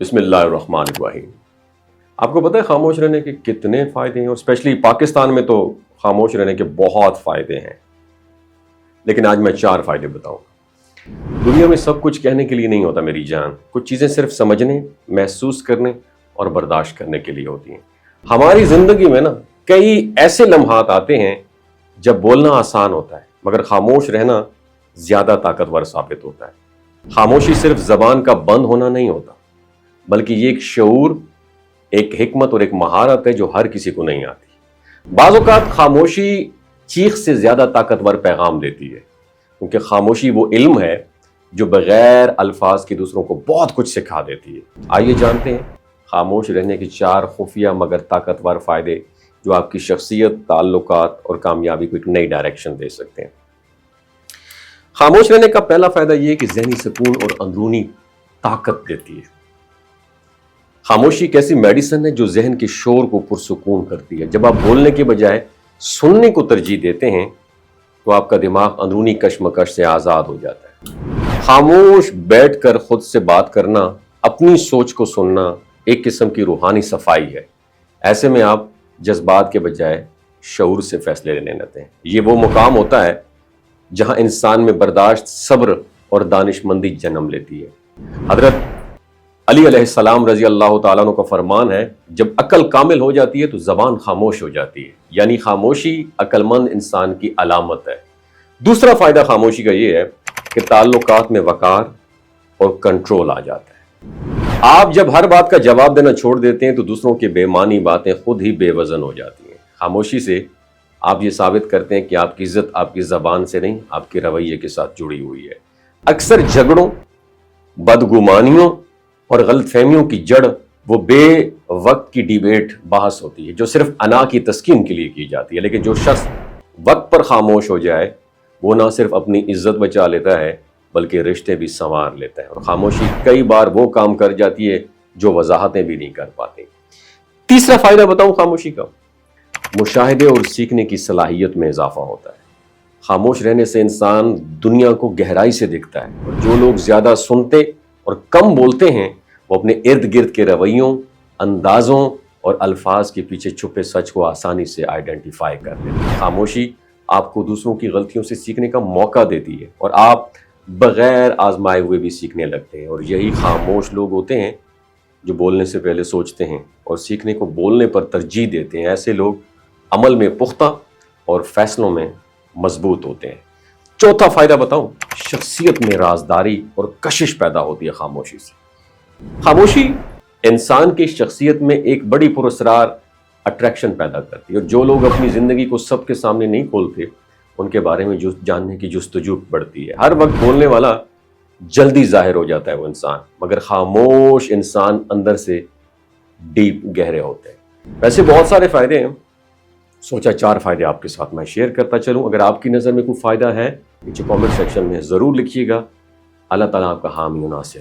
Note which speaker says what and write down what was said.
Speaker 1: بسم اللہ الرحمن الرحیم۔ آپ کو پتہ ہے خاموش رہنے کے کتنے فائدے ہیں، اور اسپیشلی پاکستان میں تو خاموش رہنے کے بہت فائدے ہیں، لیکن آج میں 4 فائدے بتاؤں گا۔ دنیا میں سب کچھ کہنے کے لیے نہیں ہوتا میری جان، کچھ چیزیں صرف سمجھنے، محسوس کرنے اور برداشت کرنے کے لیے ہوتی ہیں۔ ہماری زندگی میں کئی ایسے لمحات آتے ہیں جب بولنا آسان ہوتا ہے مگر خاموش رہنا زیادہ طاقتور ثابت ہوتا ہے۔ خاموشی صرف زبان کا بند ہونا نہیں ہوتا، بلکہ یہ ایک شعور، ایک حکمت اور ایک مہارت ہے جو ہر کسی کو نہیں آتی۔ بعض اوقات خاموشی چیخ سے زیادہ طاقتور پیغام دیتی ہے، کیونکہ خاموشی وہ علم ہے جو بغیر الفاظ کے دوسروں کو بہت کچھ سکھا دیتی ہے۔ آئیے جانتے ہیں خاموش رہنے کے 4 خفیہ مگر طاقتور فائدے جو آپ کی شخصیت، تعلقات اور کامیابی کو ایک نئی ڈائریکشن دے سکتے ہیں۔ خاموش رہنے کا پہلا فائدہ یہ ہے کہ ذہنی سکون اور اندرونی طاقت دیتی ہے۔ خاموشی ایک ایسی میڈیسن ہے جو ذہن کے شور کو پرسکون کرتی ہے۔ جب آپ بولنے کے بجائے سننے کو ترجیح دیتے ہیں تو آپ کا دماغ اندرونی کشمکش سے آزاد ہو جاتا ہے۔ خاموش بیٹھ کر خود سے بات کرنا، اپنی سوچ کو سننا ایک قسم کی روحانی صفائی ہے۔ ایسے میں آپ جذبات کے بجائے شعور سے فیصلے لینے لگتے ہیں۔ یہ وہ مقام ہوتا ہے جہاں انسان میں برداشت، صبر اور دانش مندی جنم لیتی ہے۔ حضرت علی علیہ السلام رضی اللہ تعالیٰ عنہ کا فرمان ہے، جب عقل کامل ہو جاتی ہے تو زبان خاموش ہو جاتی ہے، یعنی خاموشی عقل مند انسان کی علامت ہے۔ دوسرا فائدہ خاموشی کا یہ ہے کہ تعلقات میں وقار اور کنٹرول آ جاتا ہے۔ آپ جب ہر بات کا جواب دینا چھوڑ دیتے ہیں تو دوسروں کی بے معنی باتیں خود ہی بے وزن ہو جاتی ہیں۔ خاموشی سے آپ یہ ثابت کرتے ہیں کہ آپ کی عزت آپ کی زبان سے نہیں، آپ کے رویے کے ساتھ جڑی ہوئی ہے۔ اکثر جھگڑوں، بدگمانیوں اور غلط فہمیوں کی جڑ وہ بے وقت کی ڈیبیٹ، بحث ہوتی ہے جو صرف انا کی تسکین کے لیے کی جاتی ہے، لیکن جو شخص وقت پر خاموش ہو جائے وہ نہ صرف اپنی عزت بچا لیتا ہے بلکہ رشتے بھی سنوار لیتا ہے۔ اور خاموشی کئی بار وہ کام کر جاتی ہے جو وضاحتیں بھی نہیں کر پاتے۔ تیسرا فائدہ بتاؤں خاموشی کا، مشاہدے اور سیکھنے کی صلاحیت میں اضافہ ہوتا ہے۔ خاموش رہنے سے انسان دنیا کو گہرائی سے دیکھتا ہے، اور جو لوگ زیادہ سنتے اور کم بولتے ہیں وہ اپنے ارد گرد کے رویوں، اندازوں اور الفاظ کے پیچھے چھپے سچ کو آسانی سے آئیڈینٹیفائی کر لیتے ہیں۔ خاموشی آپ کو دوسروں کی غلطیوں سے سیکھنے کا موقع دیتی ہے، اور آپ بغیر آزمائے ہوئے بھی سیکھنے لگتے ہیں۔ اور یہی خاموش لوگ ہوتے ہیں جو بولنے سے پہلے سوچتے ہیں اور سیکھنے کو بولنے پر ترجیح دیتے ہیں۔ ایسے لوگ عمل میں پختہ اور فیصلوں میں مضبوط ہوتے ہیں۔ چوتھا فائدہ بتاؤں، شخصیت میں رازداری اور کشش پیدا ہوتی ہے خاموشی سے۔ خاموشی انسان کی شخصیت میں ایک بڑی پراسرار اٹریکشن پیدا کرتی ہے، اور جو لوگ اپنی زندگی کو سب کے سامنے نہیں کھولتے ان کے بارے میں جاننے کی جستجو بڑھتی ہے۔ ہر وقت بولنے والا جلدی ظاہر ہو جاتا ہے وہ انسان، مگر خاموش انسان اندر سے ڈیپ گہرے ہوتے ہیں۔ ویسے بہت سارے فائدے ہیں، سوچا 4 فائدے آپ کے ساتھ میں شیئر کرتا چلوں۔ اگر آپ کی نظر میں کوئی فائدہ ہے نیچے کامنٹ سیکشن میں ضرور لکھیے گا۔ اللہ تعالیٰ آپ کا حامی و ناصر۔